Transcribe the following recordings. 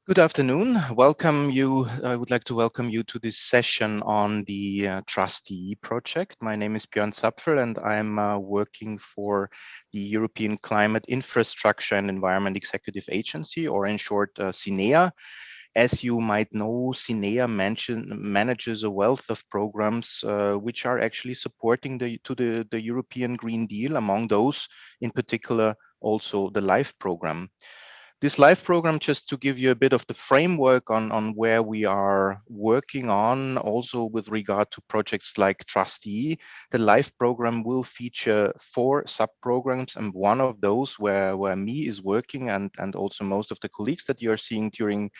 Good afternoon. Welcome you. I would like to welcome you to this session on the TrustEE project. My name is Björn Zapfel and I'm working for the European Climate Infrastructure and Environment Executive Agency, or in short, CINEA. As you might know, CINEA manages a wealth of programs which are actually supporting the European Green Deal, among those in particular also the LIFE program. This live program, just to give you a bit of the framework on where we are working on, also with regard to projects like TrustEE, the live program will feature 4 sub-programs, and one of those where me is working and also most of the colleagues that you are seeing during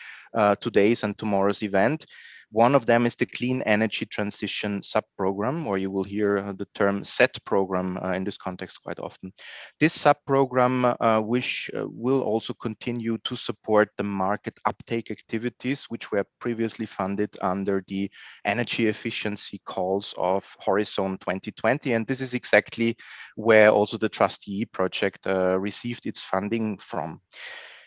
today's and tomorrow's event. One of them is the Clean Energy Transition sub-program, or you will hear the term SET program in this context quite often. This sub-program, which will also continue to support the market uptake activities, which were previously funded under the energy efficiency calls of Horizon 2020. And this is exactly where also the TrustEE project received its funding from.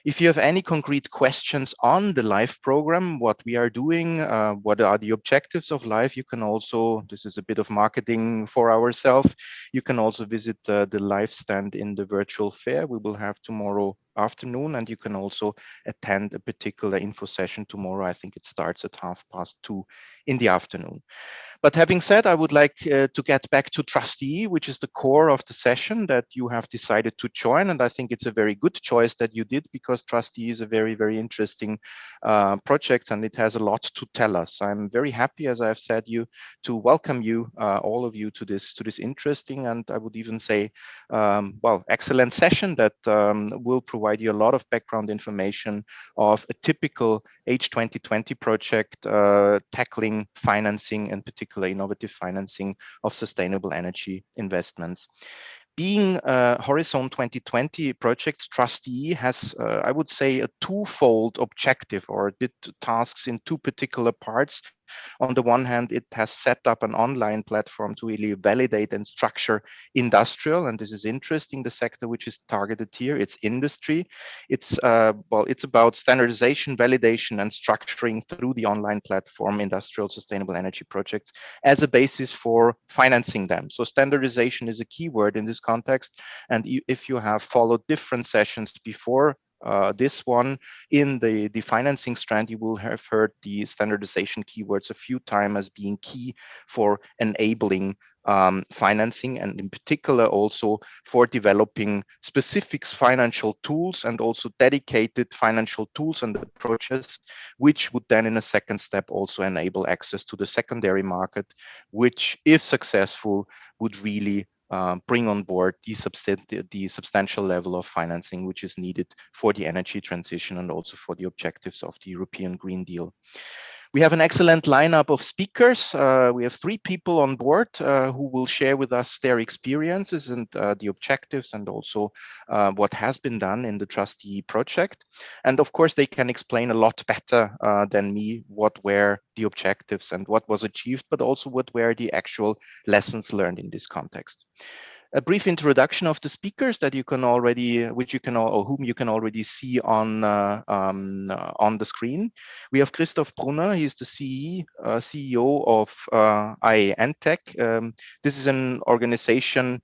If you have any concrete questions on the LIFE program, what we are doing, what are the objectives of LIFE, you can also, this is a bit of marketing for ourselves, you can also visit the LIFE stand in the virtual fair we will have tomorrow afternoon, and you can also attend a particular info session tomorrow. I think it starts at 2:30 in the afternoon. But having said, I would like to get back to TrustEE, which is the core of the session that you have decided to join. And I think it's a very good choice that you did, because TrustEE is a very, very interesting project and it has a lot to tell us. I'm very happy, as I have said, to welcome you, all of you, to this interesting, and I would even say, well, excellent session that will provide you a lot of background information of a typical H2020 project tackling financing, and particularly innovative financing of sustainable energy investments. Being a Horizon 2020 project, TrustEE has, I would say, a twofold objective, or did tasks in 2 particular parts. On the one hand, it has set up an online platform to really validate and structure industrial, and this is interesting, the sector which is targeted here, it's industry. It's well, it's about standardization, validation, and structuring through the online platform industrial sustainable energy projects as a basis for financing them. So standardization is a key word in this context. And if you have followed different sessions before this one in the financing strand, you will have heard the standardization keywords a few times as being key for enabling financing, and in particular also for developing specific financial tools and also dedicated financial tools and approaches, which would then in a second step also enable access to the secondary market, which, if successful, would really bring on board the substantial level of financing which is needed for the energy transition and also for the objectives of the European Green Deal. We have an excellent lineup of speakers. We have 3 people on board who will share with us their experiences and the objectives, and also what has been done in the TrustEE project. And of course, they can explain a lot better than me what were the objectives and what was achieved, but also what were the actual lessons learned in this context. A brief introduction of the speakers that you can already, which you can, or whom you can already see on the screen. We have Christoph Brunner. He's the CEO of IENTech. This is an organization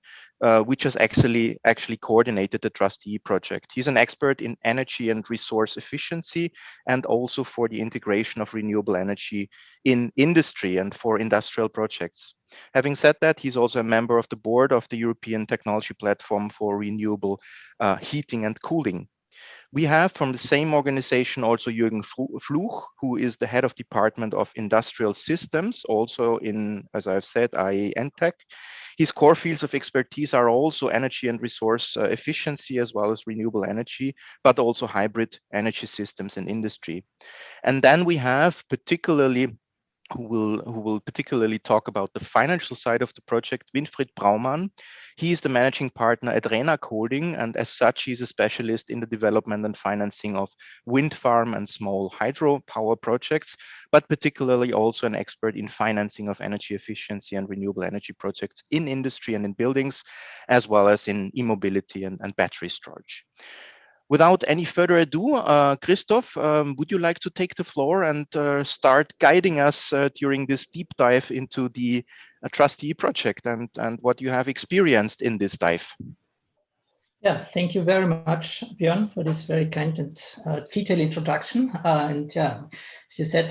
which has actually coordinated the TrustEE project. He's an expert in energy and resource efficiency, and also for the integration of renewable energy in industry and for industrial projects. Having said that, he's also a member of the board of the European Technology Platform for Renewable Heating and Cooling. We have from the same organization also Jürgen Fluch, who is the head of Department of Industrial Systems, also in, as I've said, IENTech. His core fields of expertise are also energy and resource efficiency, as well as renewable energy, but also hybrid energy systems in industry. And then we have particularly who will particularly talk about the financial side of the project, Winfried Braumann. He is the managing partner at Renac Holding, and as such, he's a specialist in the development and financing of wind farm and small hydro power projects, but particularly also an expert in financing of energy efficiency and renewable energy projects in industry and in buildings, as well as in e-mobility and battery storage. Without any further ado, Christoph, would you like to take the floor and start guiding us during this deep dive into the TrustEE project and what you have experienced in this dive? Yeah, thank you very much, Björn, for this very kind and detailed introduction. And yeah, as you said,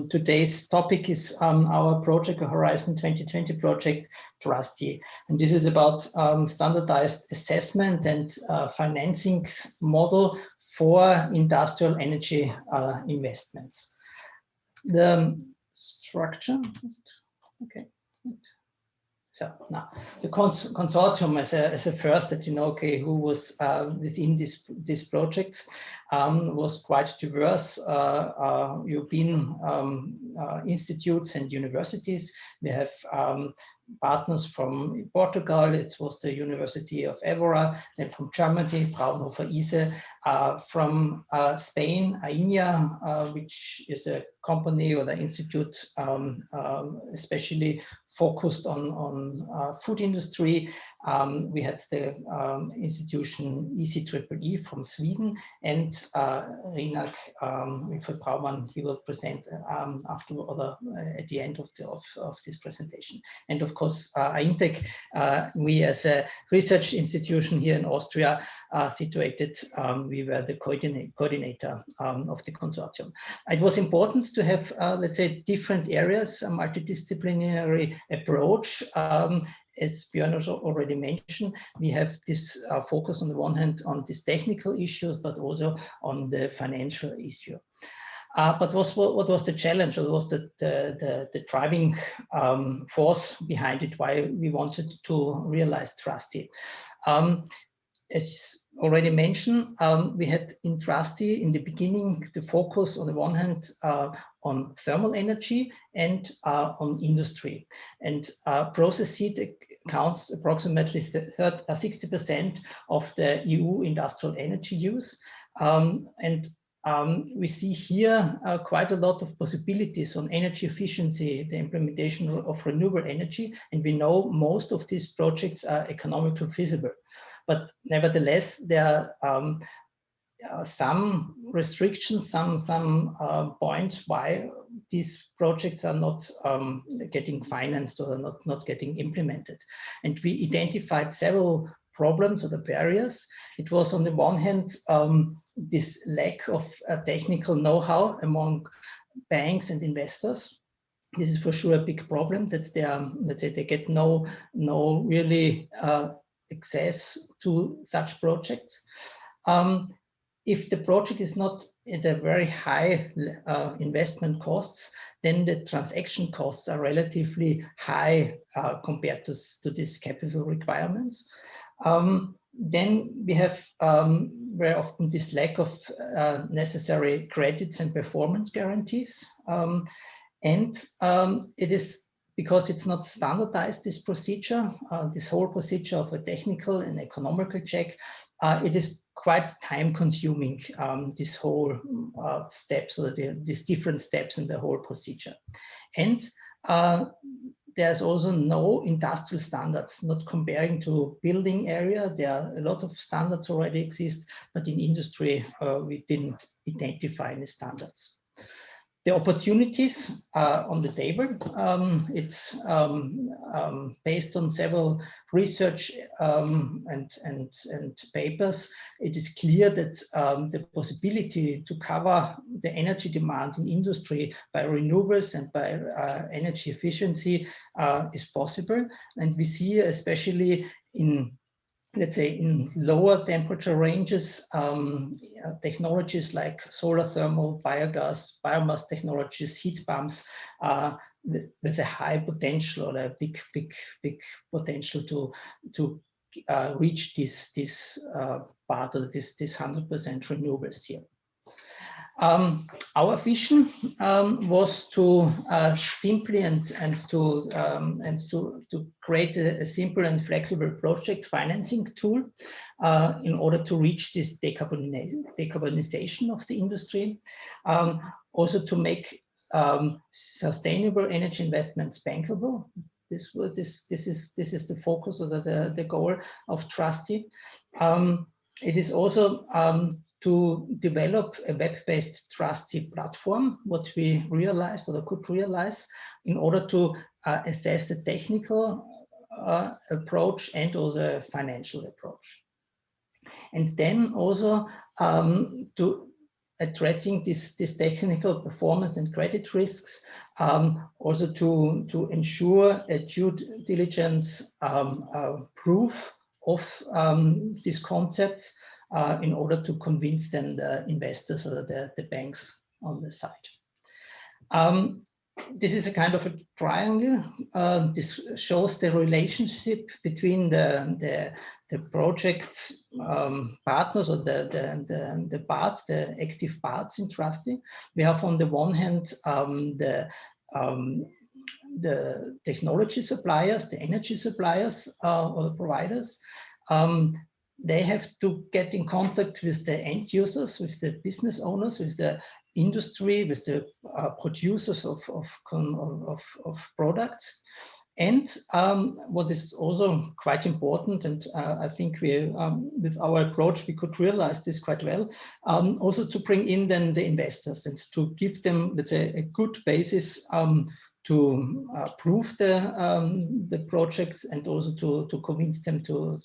today's topic is our project, Horizon 2020 project, TrustEE. And this is about standardized assessment and financing model for industrial energy investments. The structure, okay. So now the consortium as a first that okay, who was within this project was quite diverse. European institutes and universities. We have partners from Portugal. It was the University of Évora, then from Germany, Fraunhofer ISE, from Spain, AINA, which is a company or the institute especially focused on food industry. We had the institution ECEEE from Sweden, and Rinak Wilfried Braumann, he will present after or at the end of this presentation. And of course, INTEC, we as a research institution here in Austria situated, we were the coordinator of the consortium. It was important to have, let's say, different areas, a multidisciplinary approach. As Björn already mentioned, we have this focus on the one hand on these technical issues, but also on the financial issue. But what was the challenge? What was the driving force behind it? Why we wanted to realize TrustEE? As already mentioned, we had in TrustEE in the beginning the focus on the one hand on thermal energy and on industry. And process heat accounts approximately 60% of the EU industrial energy use. We see here quite a lot of possibilities on energy efficiency, the implementation of renewable energy, and we know most of these projects are economically feasible. But nevertheless, there are some restrictions, some points why these projects are not getting financed or not getting implemented. And we identified several problems or the barriers. It was on the one hand, this lack of technical know-how among banks and investors. This is for sure a big problem that they are, let's say, they get no really access to such projects. If the project is not at a very high investment costs, then the transaction costs are relatively high compared to these capital requirements. Then we have very often this lack of necessary credits and performance guarantees. It is because it's not standardized, this procedure, this whole procedure of a technical and economical check, it is quite time consuming, this whole steps, or these different steps in the whole procedure. And there's also no industrial standards, not comparing to building area. There are a lot of standards already exist, but in industry, we didn't identify any standards. The opportunities on the table, it's based on several research and papers. It is clear that the possibility to cover the energy demand in industry by renewables and by energy efficiency is possible. And we see, especially in, let's say, in lower temperature ranges, technologies like solar thermal, biogas, biomass technologies, heat pumps, with a high potential or a big potential to reach this part of this 100% renewables here. Our vision was to simply and to create a simple and flexible project financing tool in order to reach this decarbonization of the industry. Also to make sustainable energy investments bankable. This is the focus or the goal of TrustEE. It is also to develop a web-based TrustEE platform, what we realized or could realize in order to assess the technical approach and also financial approach. And then also to addressing this technical performance and credit risks, also to ensure a due diligence proof of these concepts in order to convince then the investors or the banks on the side. This is a kind of a triangle. This shows the relationship between the project partners or the parts, the active parts in TrustEE. We have on the one hand the technology suppliers, the energy suppliers or the providers. They have to get in contact with the end users, with the business owners, with the industry, with the producers of products. And what is also quite important, and I think we, with our approach, we could realize this quite well, also to bring in then the investors and to give them, let's say, a good basis to prove the projects and also to convince them to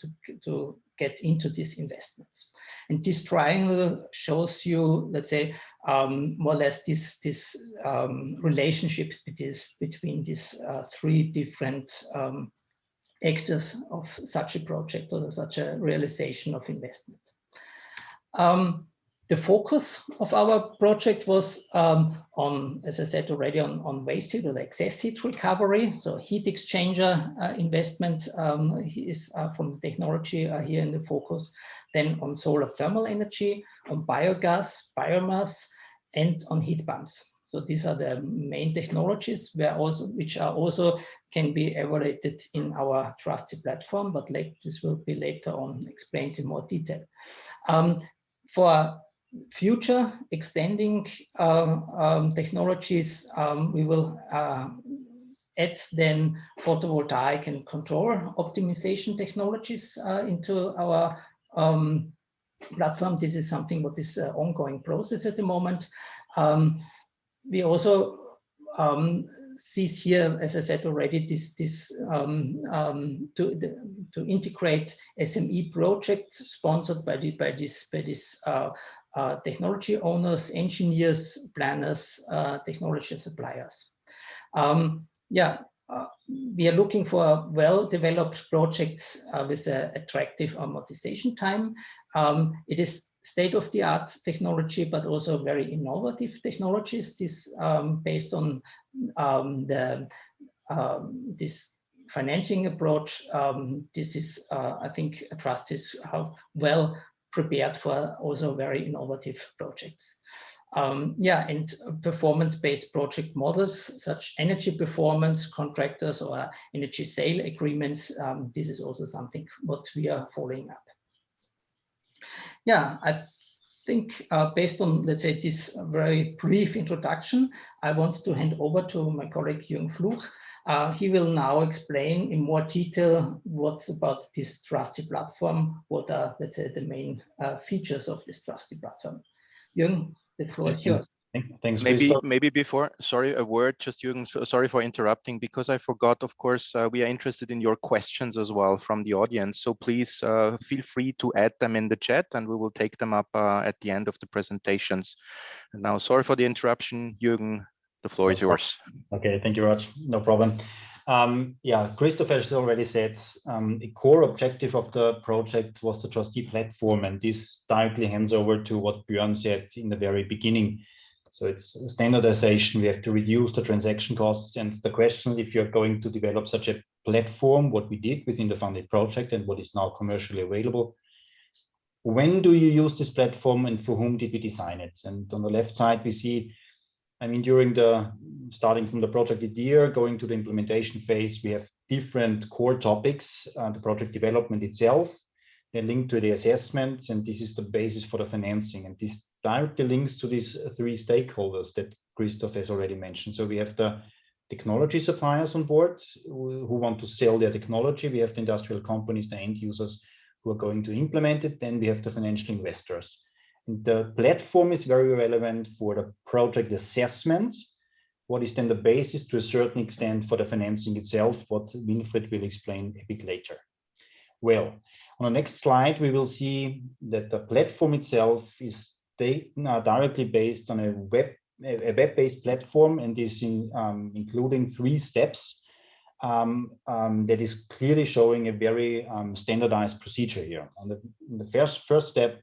get into these investments. And this triangle shows you, let's say, more or less this relationship between these three different actors of such a project or such a realization of investment. The focus of our project was on, as I said already, on waste heat or excess heat recovery. So heat exchanger investment is from technology here in the focus. Then on solar thermal energy, on biogas, biomass, and on heat pumps. So these are the main technologies which are also can be evaluated in our TrustEE platform, but this will be later on explained in more detail. For future extending technologies, we will add then photovoltaic and control optimization technologies into our platform. This is something what is an ongoing process at the moment. We also see here, as I said already, to integrate SME projects sponsored by these technology owners, engineers, planners, technology suppliers. We are looking for well-developed projects with an attractive amortization time. It is state-of-the-art technology, but also very innovative technologies. This based on this financing approach. This is, I think, TrustEE is well prepared for also very innovative projects. And performance-based project models, such energy performance contractors or energy sale agreements. This is also something what we are following up. I think based on, let's say, this very brief introduction, I want to hand over to my colleague Jürgen Fluch. He will now explain in more detail what's about this TrustEE platform, what are, let's say, the main features of this TrustEE platform. Jürgen, the floor is yours. Thanks. Maybe before, sorry, a word, just Jürgen, sorry for interrupting, because I forgot, of course, we are interested in your questions as well from the audience. So please feel free to add them in the chat and we will take them up at the end of the presentations. And now, sorry for the interruption, Jürgen, the floor is yours. Okay, thank you, Raj. No problem. Christopher has already said the core objective of the project was the TrustEE platform, and this directly hands over to what Björn said in the very beginning. So it's standardization. We have to reduce the transaction costs, and the question, if you're going to develop such a platform, what we did within the funded project and what is now commercially available, when do you use this platform and for whom did we design it? And on the left side, we see, I mean, during the starting from the project idea, going to the implementation phase, we have different core topics, the project development itself, then linked to the assessment, and this is the basis for the financing. And this directly links to these three stakeholders that Christoph has already mentioned. So we have the technology suppliers on board who want to sell their technology. We have the industrial companies, the end users, who are going to implement it. Then we have the financial investors. And the platform is very relevant for the project assessment. What is then the basis to a certain extent for the financing itself, what Winfried will explain a bit later. Well, on the next slide, we will see that the platform itself is directly based on a web-based platform, and is including 3 steps that is clearly showing a very standardized procedure here. On the first step,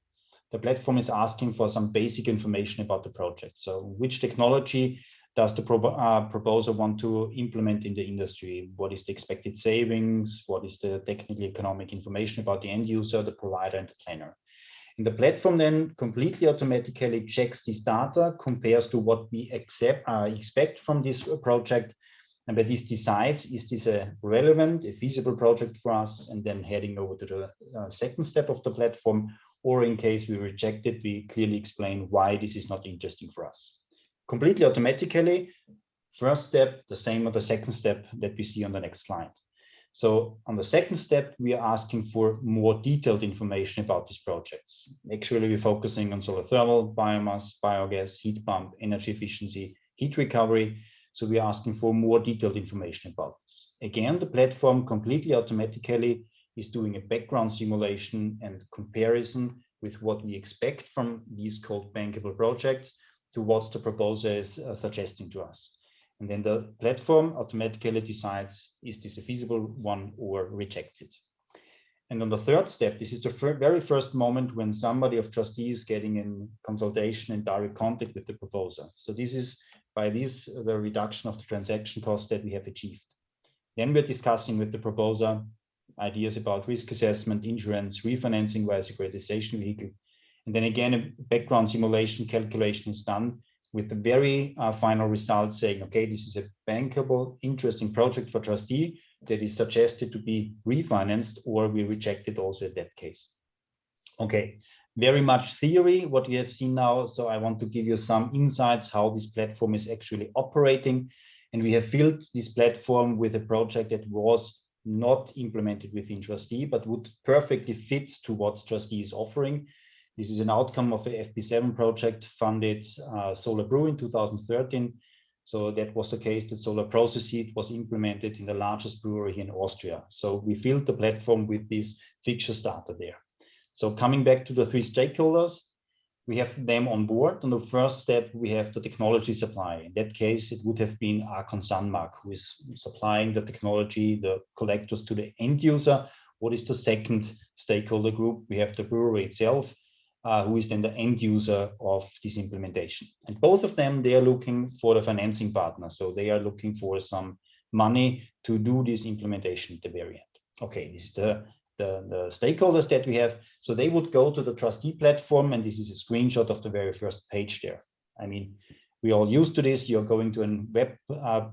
the platform is asking for some basic information about the project. So which technology does the proposer want to implement in the industry? What is the expected savings? What is the technical economic information about the end user, the provider, and the planner? And the platform then completely automatically checks this data, compares to what we expect from this project, and by this decides, is this a relevant, a feasible project for us? And then heading over to the second step of the platform, or in case we reject it, we clearly explain why this is not interesting for us. Completely automatically, first step, the same on the second step that we see on the next slide. So on the second step, we are asking for more detailed information about these projects. Actually, we're focusing on solar thermal, biomass, biogas, heat pump, energy efficiency, heat recovery. So we are asking for more detailed information about this. Again, the platform completely automatically is doing a background simulation and comparison with what we expect from these called bankable projects to what the proposer is suggesting to us. And then the platform automatically decides, is this a feasible one, or rejects it. And on the third step, this is the very first moment when somebody of TrustEE is getting in consultation and direct contact with the proposer. So this is by this, the reduction of the transaction cost that we have achieved. Then we're discussing with the proposer ideas about risk assessment, insurance, refinancing via securitization vehicle. And then again, a background simulation calculation is done with the very final result saying, okay, this is a bankable, interesting project for TrustEE that is suggested to be refinanced, or we reject it also in that case. Okay, very much theory, what we have seen now. So I want to give you some insights how this platform is actually operating. And we have built this platform with a project that was not implemented within TrustEE, but would perfectly fit to what TrustEE is offering. This is an outcome of the FP7 project funded Solar Brew in 2013. So that was the case that solar process heat was implemented in the largest brewery here in Austria. So we built the platform with this fixture starter there. So coming back to the 3 stakeholders, we have them on board. On the first step, we have the technology supply. In that case, it would have been Arcon Sunmark, who is supplying the technology, the collectors to the end user. What is the second stakeholder group? We have the brewery itself, who is then the end user of this implementation. And both of them, they are looking for the financing partner. So they are looking for some money to do this implementation at the very end. Okay, this is the stakeholders that we have. So they would go to the TrustEE platform, and this is a screenshot of the very first page there. I mean, we all used to this. You're going to a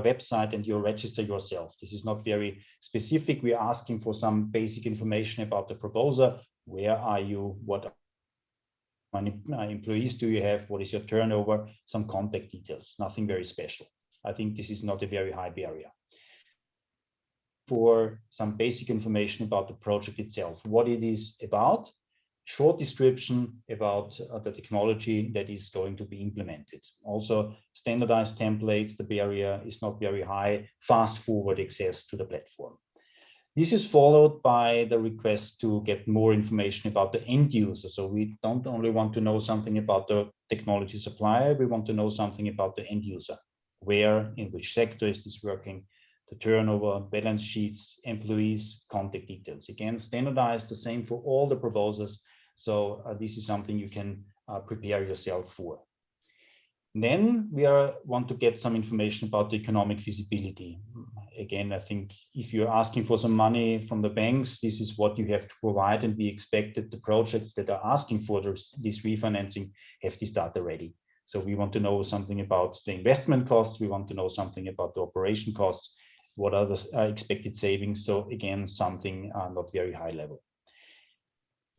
website and you register yourself. This is not very specific. We are asking for some basic information about the proposer. Where are you? What many employees do you have? What is your turnover? Some contact details, nothing very special. I think this is not a very high barrier. For some basic information about the project itself, what it is about, short description about the technology that is going to be implemented. Also, standardized templates, the barrier is not very high, fast forward access to the platform. This is followed by the request to get more information about the end user. So we don't only want to know something about the technology supplier, we want to know something about the end user. Where, in which sector is this working? The turnover, balance sheets, employees, contact details. Again, standardized, the same for all the proposals. So this is something you can prepare yourself for. Then we want to get some information about the economic feasibility. Again, I think if you're asking for some money from the banks, this is what you have to provide, and we expect that the projects that are asking for this refinancing have this data ready. So we want to know something about the investment costs. We want to know something about the operation costs. What are the expected savings? So again, something not very high level.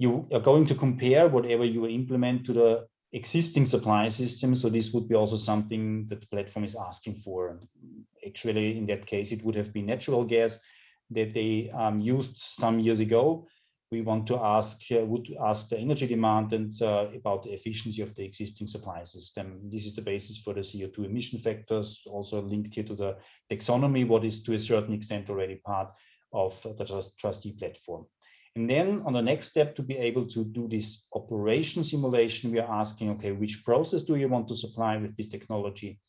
You are going to compare whatever you implement to the existing supply system. So this would be also something that the platform is asking for. Actually, in that case, it would have been natural gas that they used some years ago. we want to ask, would ask the energy demand and about the efficiency of the existing supply system. This is the basis for the CO2 emission factors, also linked here to the taxonomy, what is to a certain extent already part of the TrustEE platform. And then on the next step, to be able to do this operation simulation, we are asking, okay, which process do you want to supply with this technology?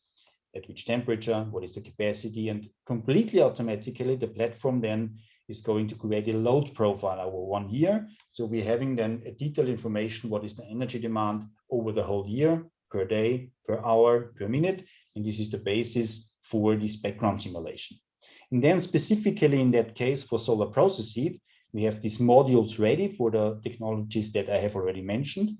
At which temperature? What is the capacity? And completely automatically, the platform then is going to create a load profile over 1 year. So we're having then a detailed information, what is the energy demand over the whole year, per day, per hour, per minute. And this is the basis for this background simulation. And then specifically in that case for solar process heat, we have these modules ready for the technologies that I have already mentioned.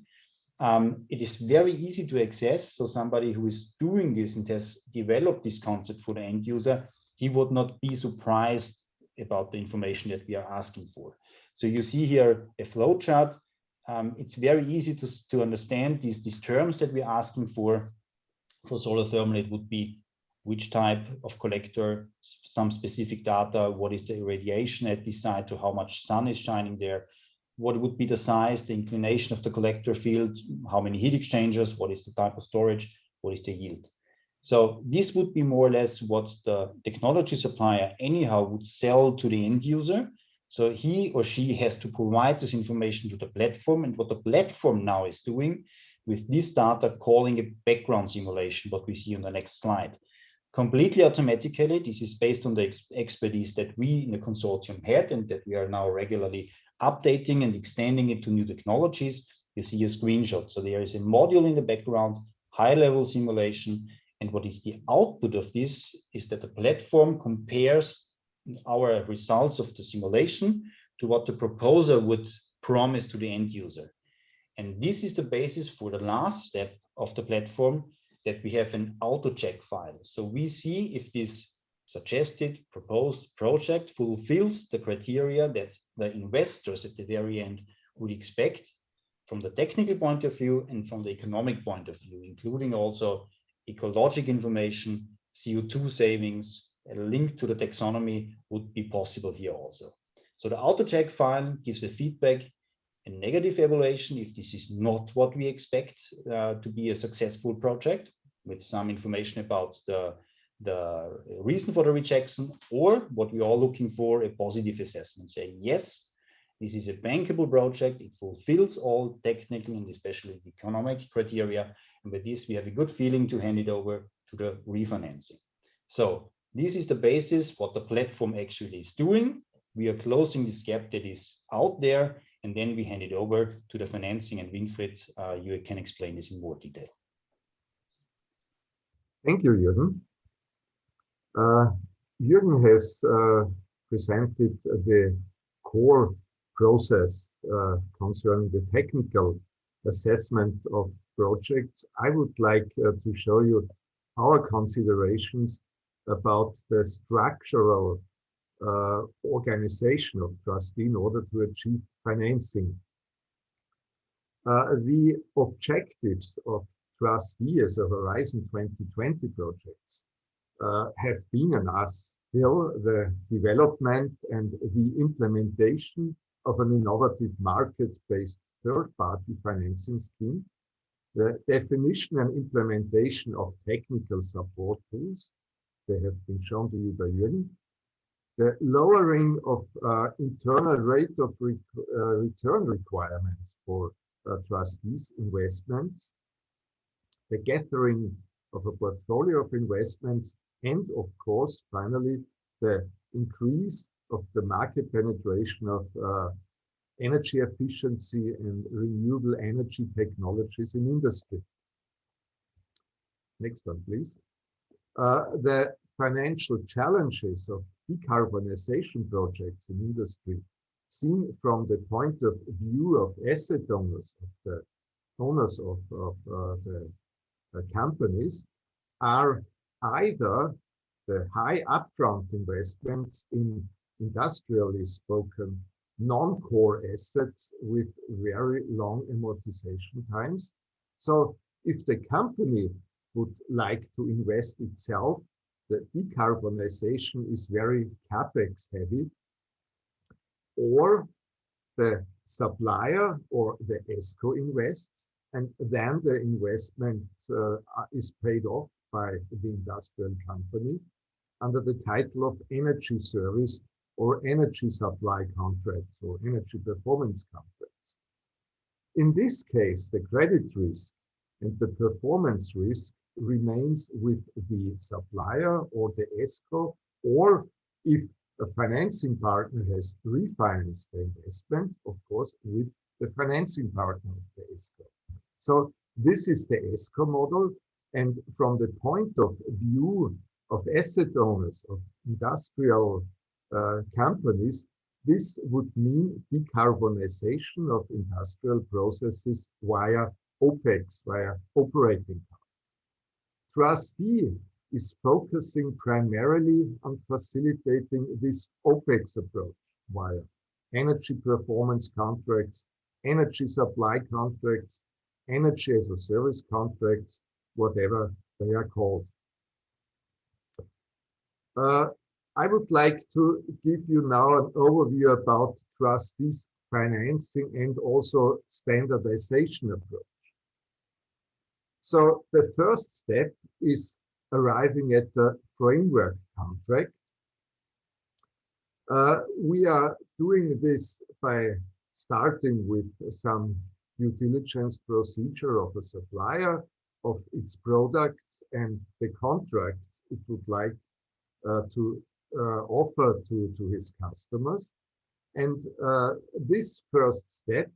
It is very easy to access. So somebody who is doing this and has developed this concept for the end user, he would not be surprised about the information that we are asking for. So you see here a flow chart. It's very easy to understand these terms that we're asking for. For solar thermal, it would be which type of collector, some specific data, what is the irradiation at this site, to how much sun is shining there, what would be the size, the inclination of the collector field, how many heat exchangers, what is the type of storage, what is the yield. So this would be more or less what the technology supplier anyhow would sell to the end user. So he or she has to provide this information to the platform, and what the platform now is doing with this data, calling a background simulation, what we see on the next slide. Completely automatically, this is based on the expertise that we in the consortium had and that we are now regularly updating and extending it to new technologies. You see a screenshot. So there is a module in the background, high-level simulation. And what is the output of this is that the platform compares our results of the simulation to what the proposer would promise to the end user. And this is the basis for the last step of the platform, that we have an auto check file. So we see if this suggested proposed project fulfills the criteria that the investors at the very end would expect from the technical point of view and from the economic point of view, including also ecological information, CO2 savings, a link to the taxonomy would be possible here also. So the auto check file gives a feedback, a negative evaluation if this is not what we expect to be a successful project, with some information about the reason for the rejection, or what we are looking for, a positive assessment saying, yes, this is a bankable project, it fulfills all technical and especially economic criteria, and with this we have a good feeling to hand it over to the refinancing. So this is the basis what the platform actually is doing. We are closing this gap that is out there, and then we hand it over to the financing, and Winfried, you can explain this in more detail. Thank you, Jürgen. Jürgen has presented the core process concerning the technical assessment of projects. I would like to show you our considerations about the structural organization of TrustEE in order to achieve financing. The objectives of TrustEE as a Horizon 2020 projects have been and are still the development and the implementation of an innovative market-based third-party financing scheme, the definition and implementation of technical support tools, they have been shown to you by Jürgen, the lowering of internal rate of return requirements for TrustEE's investments, the gathering of a portfolio of investments, and of course, finally, the increase of the market penetration of energy efficiency and renewable energy technologies in industry. Next one, please. The financial challenges of decarbonization projects in industry, seen from the point of view of asset owners, of the owners of the companies, are either the high upfront investments in industrially spoken non-core assets with very long amortization times. So if the company would like to invest itself, the decarbonization is very capex heavy, or the supplier or the ESCO invests, and then the investment is paid off by the industrial company under the title of energy service or energy supply contracts or energy performance contracts. In this case, the credit risk and the performance risk remains with the supplier or the ESCO, or if a financing partner has refinanced the investment, of course, with the financing partner of the ESCO. So this is the ESCO model. And from the point of view of asset owners, of industrial companies, this would mean decarbonization of industrial processes via OPEX, via operating costs. TrustEE is focusing primarily on facilitating this OPEX approach via energy performance contracts, energy supply contracts, energy as a service contracts, whatever they are called. I would like to give you now an overview about TrustEE's financing and also standardization approach. So the first step is arriving at the framework contract. We are doing this by starting with some due diligence procedure of a supplier, of its products and the contracts it would like to offer to his customers. And this first step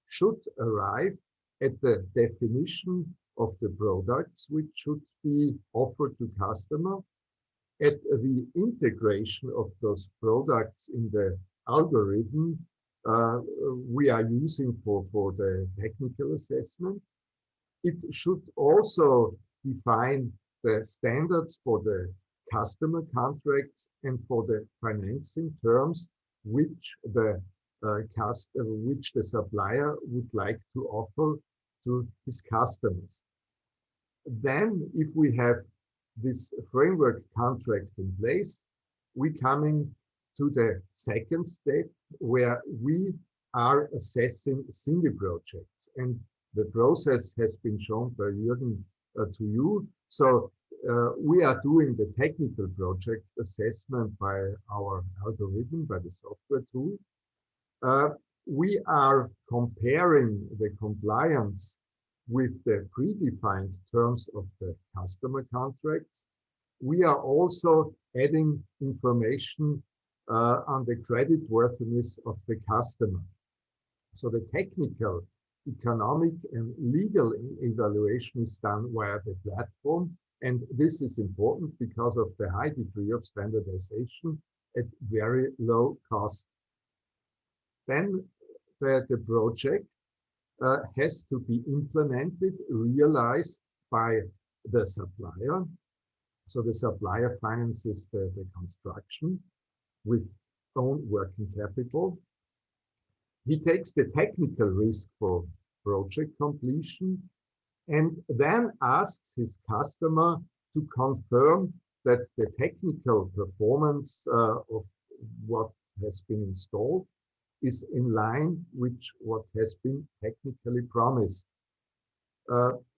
should arrive at the definition of the products which should be offered to customer, at the integration of those products in the algorithm we are using for the technical assessment. It should also define the standards for the customer contracts and for the financing terms which the supplier would like to offer to his customers. Then, if we have this framework contract in place, we coming to the second step where we are assessing single projects. And the process has been shown by Jürgen to you. So we are doing the technical project assessment by our algorithm, by the software tool. We are comparing the compliance with the predefined terms of the customer contracts. We are also adding information on the creditworthiness of the customer. So the technical, economic, and legal evaluation is done via the platform. And this is important because of the high degree of standardization at very low cost. Then the project has to be implemented, realized by the supplier. So the supplier finances the construction with own working capital. He takes the technical risk for project completion and then asks his customer to confirm that the technical performance of what has been installed is in line with what has been technically promised.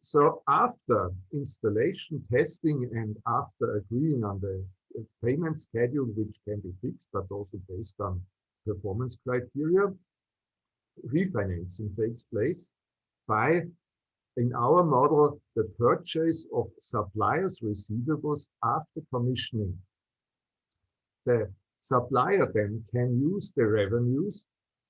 So after installation testing and after agreeing on the payment schedule, which can be fixed, but also based on performance criteria, refinancing takes place by, in our model, the purchase of suppliers' receivables after commissioning. The supplier then can use the revenues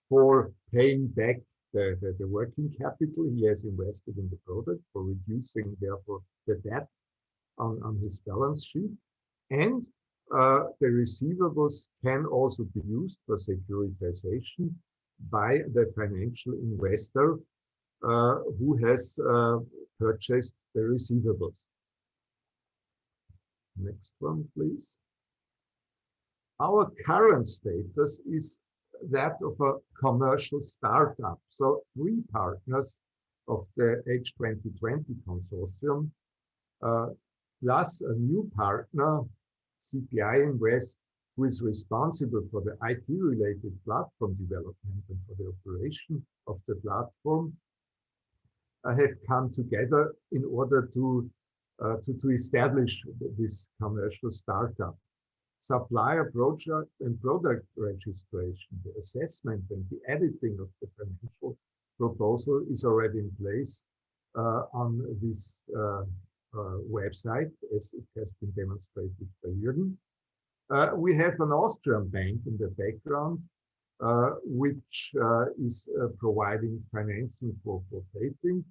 for paying back the working capital he has invested in the product, for reducing, therefore, the debt on his balance sheet. And the receivables can also be used for securitization by the financial investor who has purchased the receivables. Next one, please. Our current status is that of a commercial startup. So 3 partners of the H2020 consortium, plus a new partner, CPI Invest, who is responsible for the IT-related platform development and for the operation of the platform, have come together in order to establish this commercial startup. Supplier project and product registration, the assessment and the editing of the financial proposal is already in place on this website, as it has been demonstrated by Jürgen. We have an Austrian bank in the background, which is providing financing for fating.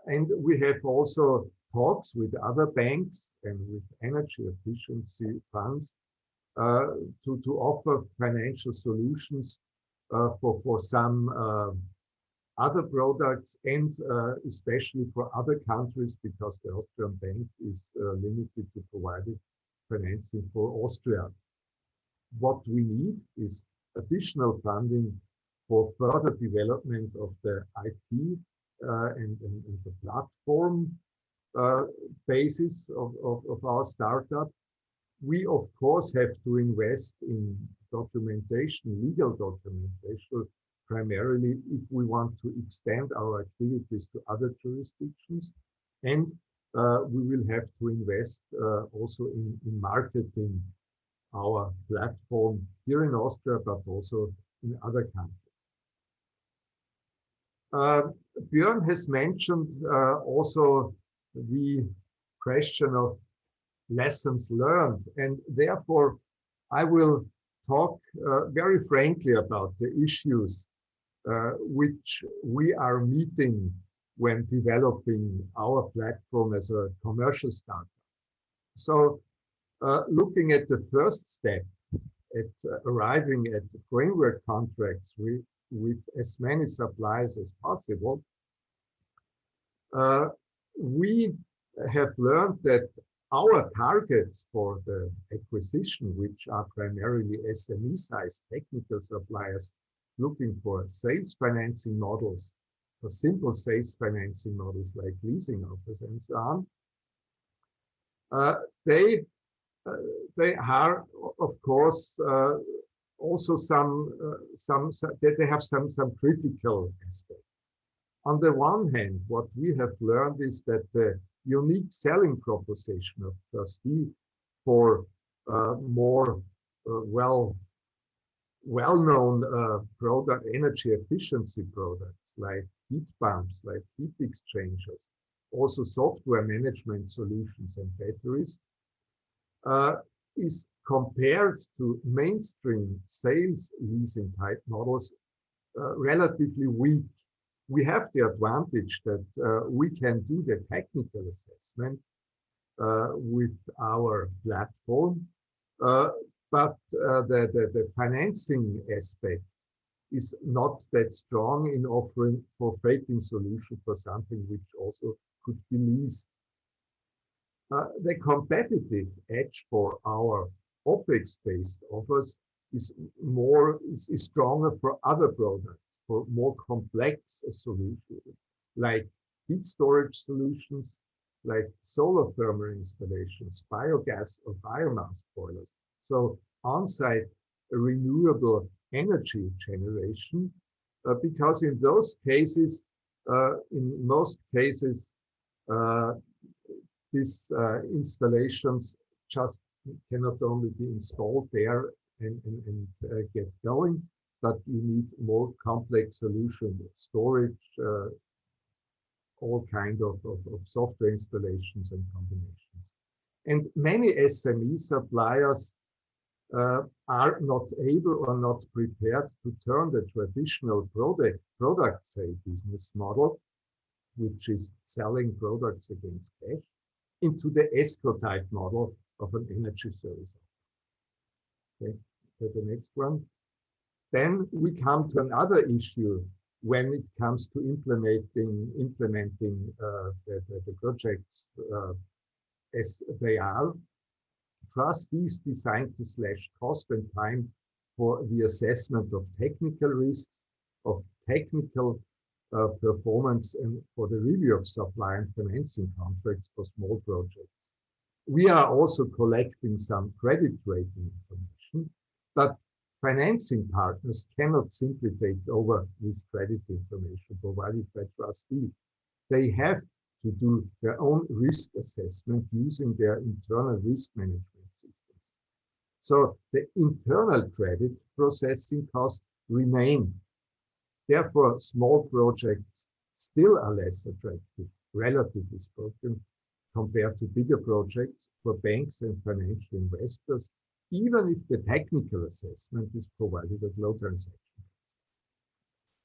And we have also talks with other banks and with energy efficiency funds to offer financial solutions for some other products and especially for other countries, because the Austrian bank is limited to providing financing for Austria. What we need is additional funding for further development of the IT and the platform basis of our startup. We, of course, have to invest in documentation, legal documentation, primarily if we want to extend our activities to other jurisdictions. And we will have to invest also in marketing our platform here in Austria, but also in other countries. Björn has mentioned also the question of lessons learned, and therefore I will talk very frankly about the issues which we are meeting when developing our platform as a commercial startup. So looking at the first step, at arriving at framework contracts with as many suppliers as possible, we have learned that our targets for the acquisition, which are primarily SME-sized technical suppliers looking for sales financing models, for simple sales financing models like leasing offers and so on, they are, of course, also they have some critical aspects. On the one hand, what we have learned is that the unique selling proposition of TrustEE for more well-known product energy efficiency products like heat pumps, like heat exchangers, also software management solutions and batteries, is compared to mainstream sales leasing type models relatively weak. We have the advantage that we can do the technical assessment with our platform, but the financing aspect is not that strong in offering for freighting solution for something which also could be leased. The competitive edge for our OpEx-based offers is stronger for other products, for more complex solutions, like heat storage solutions, like solar thermal installations, biogas or biomass boilers. So on-site renewable energy generation, because in those cases, in most cases, these installations just cannot only be installed there and get going, but you need more complex solutions, storage, all kinds of software installations and combinations. And many SME suppliers are not able or not prepared to turn the traditional product sale business model, which is selling products against cash, into the ESCO type model of an energy service. Okay, so the next one. Then we come to another issue when it comes to implementing the projects as they are. TrustEE is designed to slash cost and time for the assessment of technical risks, of technical performance, and for the review of supply and financing contracts for small projects. We are also collecting some credit rating information, But financing partners cannot simply take over this credit information provided by trustee. They have to do their own risk assessment using their internal risk management systems. So the internal credit processing costs remain. Therefore, small projects still are less attractive, relatively spoken, compared to bigger projects for banks and financial investors, even if the technical assessment is provided at low transaction costs.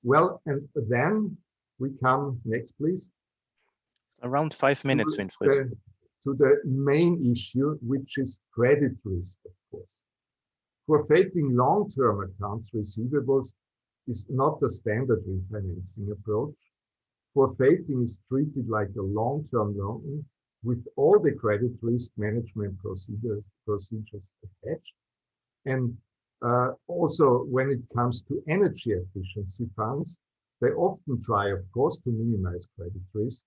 Well, and then we come, next please. Around 5 minutes, Winfried. To the main issue, which is credit risk, of course. Forfeiting long-term accounts receivables is not a standard refinancing approach. Forfeiting is treated like a long-term loan with all the credit risk management procedures attached. And also, when it comes to energy efficiency funds, they often try, of course, to minimize credit risk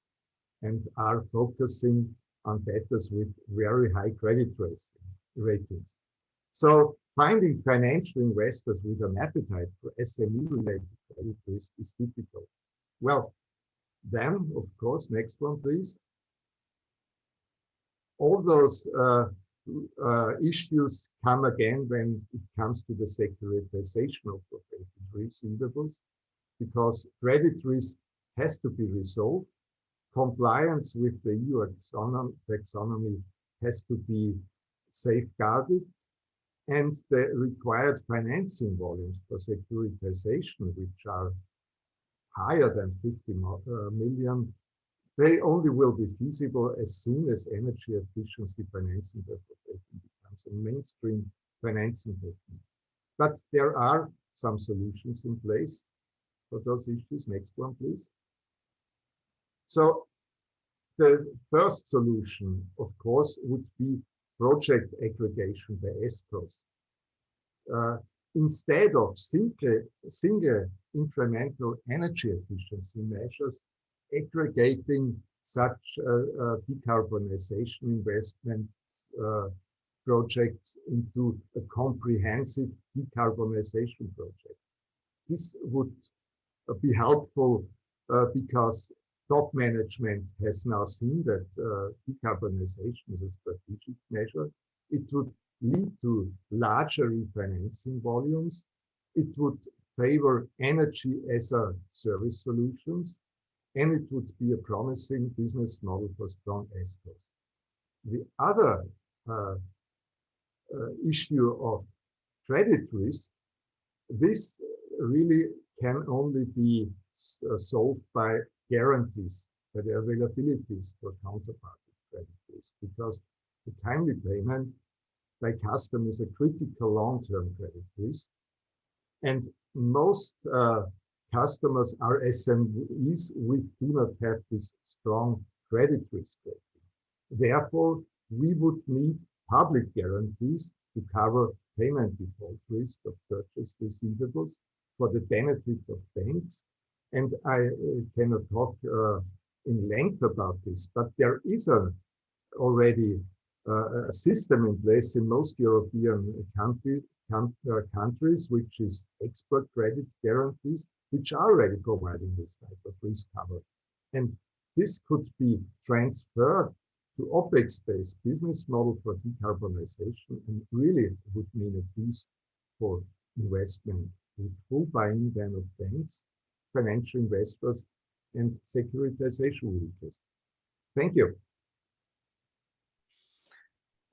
and are focusing on debtors with very high credit ratings. So finding financial investors with an appetite for SME-related credit risk is difficult. Well, then, of course, next one, please. All those issues come again when it comes to the securitization of forfeited receivables, because credit risk has to be resolved. Compliance with the EU taxonomy has to be safeguarded, and the required financing volumes for securitization, which are higher than 50 million, they only will be feasible as soon as energy efficiency financing becomes a mainstream financing technique. But there are some solutions in place for those issues. Next one, please. So the first solution, of course, would be project aggregation by escrows. Instead of single incremental energy efficiency measures, aggregating such decarbonization investment projects into a comprehensive decarbonization project. This would be helpful because top management has now seen that decarbonization is a strategic measure. It would lead to larger refinancing volumes. It would favor energy as a service solutions, and it would be a promising business model for strong escrows. The other issue of credit risk, this really can only be solved by guarantees, by the availabilities for counterparty credit risk, because the timely payment by customers is a critical long-term credit risk. And most customers are SMEs which do not have this strong credit risk rating. Therefore, we would need public guarantees to cover payment default risk of purchase receivables for the benefit of banks. And I cannot talk in length about this, but there is already a system in place in most European countries, which is export credit guarantees, which are already providing this type of risk cover. And this could be transferred to OpEx-based business model for decarbonization, and really would mean a boost for investment with full buy-in then of banks, financial investors, and securitization vehicles. Thank you.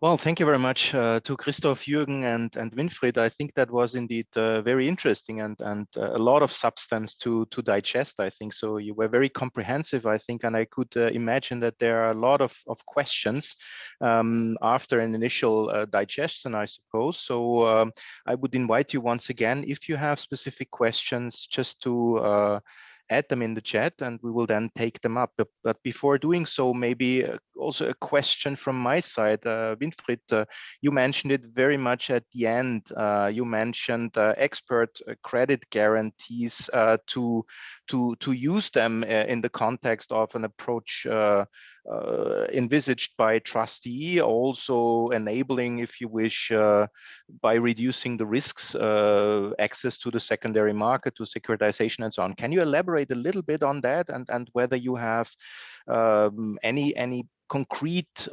Well, thank you very much to Christoph, Jürgen, and Winfried. I think that was indeed very interesting and a lot of substance to digest, I think. So you were very comprehensive, I think, and I could imagine that there are a lot of questions after an initial digestion, I suppose. So I would invite you once again, if you have specific questions, just to add them in the chat, and we will then take them up. But before doing so, maybe also a question from my side. Winfried, you mentioned it very much at the end. You mentioned expert credit guarantees to use them in the context of an approach envisaged by TrustEE, also enabling, if you wish, by reducing the risks, access to the secondary market, to securitization and so on. Can you elaborate a little bit on that, and whether you have any concrete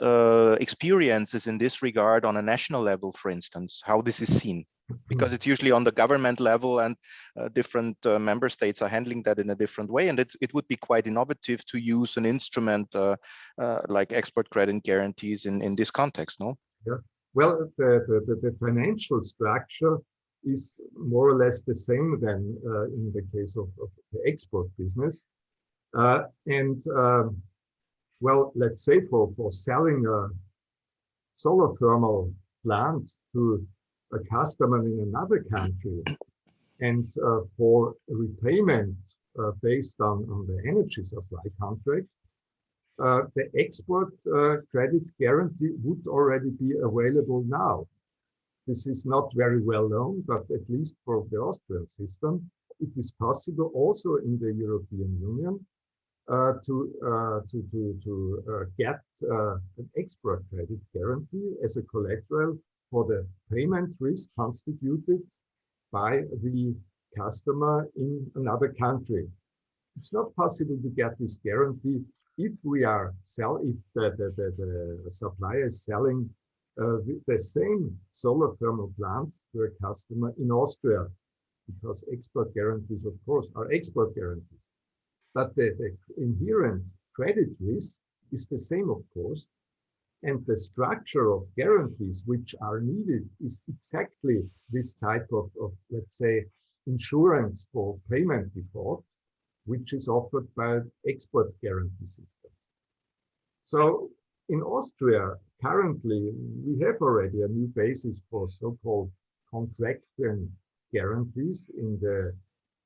experiences in this regard on a national level, for instance, how this is seen? Because it's usually on the government level, and different member states are handling that in a different way, and it would be quite innovative to use an instrument like export credit guarantees in this context, no? Yeah. Well, the financial structure is more or less the same than in the case of the export business. Well, let's say for selling a solar thermal plant to a customer in another country, and for repayment based on the energy supply contract, the export credit guarantee would already be available now. This is not very well known, but at least for the Austrian system, it is possible also in the European Union to get an export credit guarantee as a collateral for the payment risk constituted by the customer in another country. It's not possible to get this guarantee if the supplier is selling the same solar thermal plant to a customer in Austria, because export guarantees, of course, are export guarantees. But the inherent credit risk is the same, of course, and the structure of guarantees which are needed is exactly this type of let's say, insurance for payment default, which is offered by export guarantee systems. So in Austria, currently, we have already a new basis for so-called contract guarantees in the,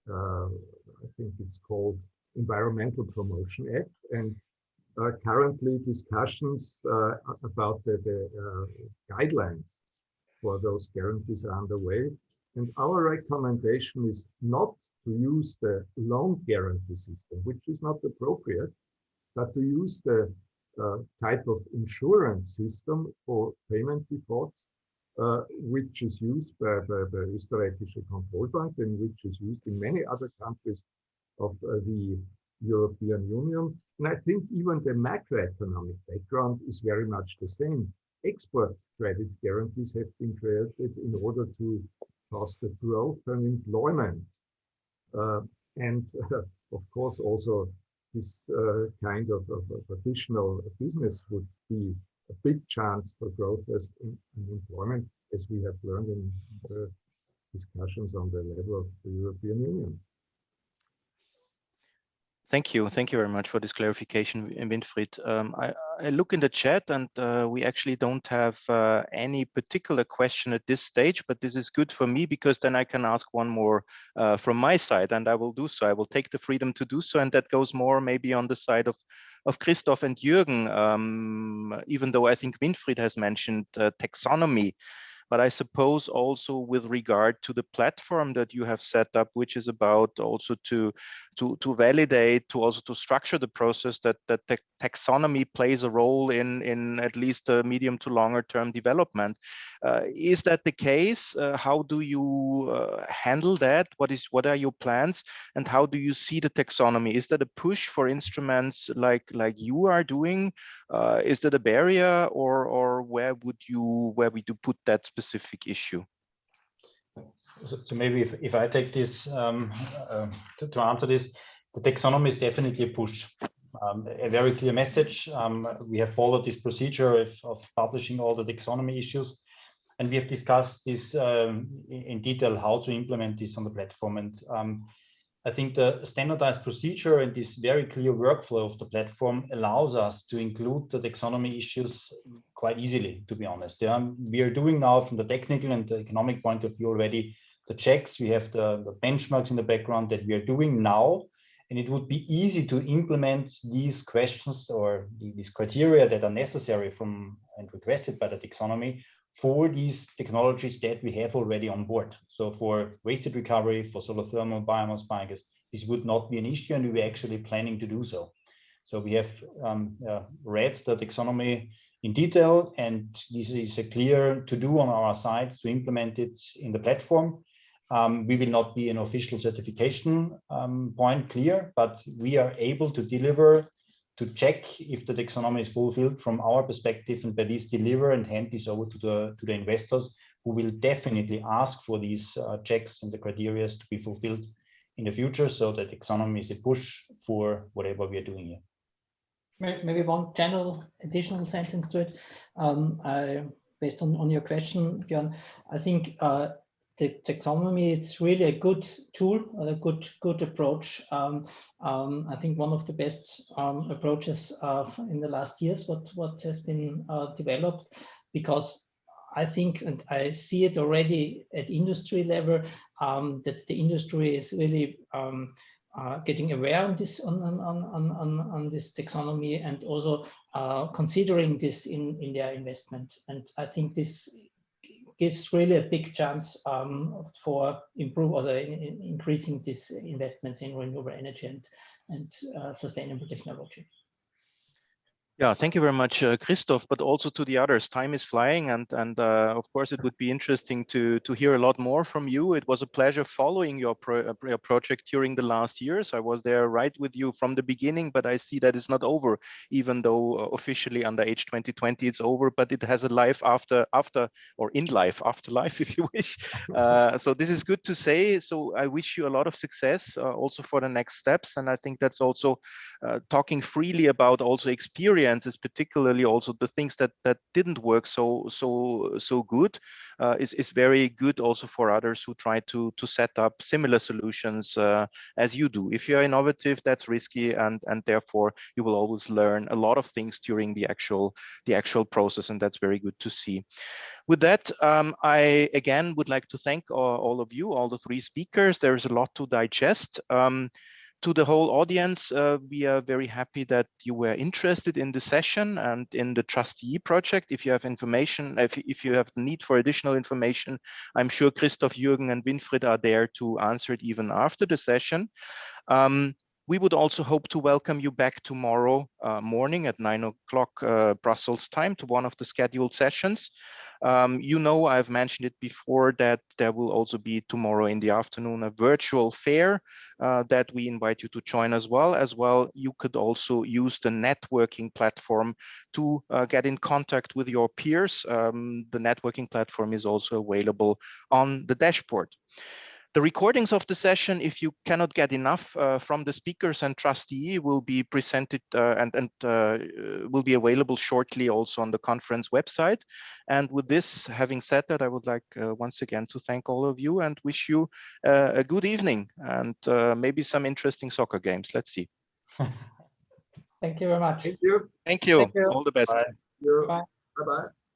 I think it's called Environmental Promotion Act, and currently discussions about the guidelines for those guarantees are underway. And our recommendation is not to use the loan guarantee system, which is not appropriate, but to use the type of insurance system for payment defaults, which is used by the Österreichische Kontrollbank and which is used in many other countries of the European Union. And I think even the macroeconomic background is very much the same. Export credit guarantees have been created in order to foster growth and employment. Of course, also this kind of additional business would be a big chance for growth in employment, as we have learned in the discussions on the level of the European Union. Thank you very much for this clarification, Winfried. I look in the chat, and we actually don't have any particular question at this stage, but this is good for me because then I can ask one more from my side, and I will do so. I will take the freedom to do so, and that goes more maybe on the side of Christoph and Jürgen, even though I think Winfried has mentioned taxonomy. But I suppose also with regard to the platform that you have set up, which is about also to validate, to also to structure the process, that the taxonomy plays a role in at least a medium to longer term development. Is that the case? How do you handle that? What are your plans, and how do you see the taxonomy? Is that a push for instruments like you are doing? Is that a barrier, or where would you put that specific issue? So maybe if I take this to answer this, the taxonomy is definitely a push. A very clear message. We have followed this procedure of publishing all the taxonomy issues, and we have discussed this in detail, how to implement this on the platform. And I think the standardized procedure and this very clear workflow of the platform allows us to include the taxonomy issues quite easily, to be honest. We are doing now from the technical and the economic point of view already the checks. We have the benchmarks in the background that we are doing now, And it would be easy to implement these questions or these criteria that are necessary from and requested by the taxonomy for these technologies that we have already on board. So for waste recovery, for solar thermal, biomass, biogas, this would not be an issue, and we were actually planning to do so. So we have read the taxonomy in detail, and this is a clear to-do on our side to implement it in the platform. We will not be an official certification point clear, but we are able to deliver, to check if the taxonomy is fulfilled from our perspective, and by this deliver and hand this over to the investors, who will definitely ask for these checks and the criteria to be fulfilled in the future. So the taxonomy is a push for whatever we are doing here. Maybe one general additional sentence to it. Based on your question, Björn, I think the taxonomy, it's really a good tool, a good approach. I think one of the best approaches in the last years, what has been developed, because I think, and I see it already at industry level, that the industry is really getting aware on this on this taxonomy, and also considering this in their investment. And I think this gives really a big chance for increasing these investments in renewable energy and sustainable technology. Yeah, thank you very much, Christoph, but also to the others. Time is flying, and of course it would be interesting to hear a lot more from you. It was a pleasure following your project during the last years. I was there right with you from the beginning, but I see that it's not over, even though officially under Age 2020 it's over, but it has a life after or in life, afterlife, if you wish. So this is good to say. So I wish you a lot of success also for the next steps, and I think that's also talking freely about also experiences, particularly also the things that didn't work so good, is very good also for others who try to set up similar solutions as you do. If you're innovative, that's risky, and therefore you will always learn a lot of things during the actual process, and that's very good to see. With that, I again would like to thank all of you, all the three speakers. There's a lot to digest. To the whole audience, we are very happy that you were interested in the session and in the TrustEE project. If you have information, if you have the need for additional information, I'm sure Christoph, Jürgen, and Winfried are there to answer it even after the session. We would also hope to welcome you back tomorrow morning at 9 o'clock Brussels time to one of the scheduled sessions. You know, I've mentioned it before that there will also be tomorrow in the afternoon a virtual fair that we invite you to join as well. You could also use the networking platform to get in contact with your peers. The networking platform is also available on the dashboard. The recordings of the session, if you cannot get enough from the speakers and TrustEE, will be presented and will be available shortly also on the conference website. And with this, having said that, I would like once again to thank all of you and wish you a good evening and maybe some interesting soccer games. Let's see. Thank you very much. Thank you. Thank you. Thank you. All the best. Bye. Bye. Bye-bye.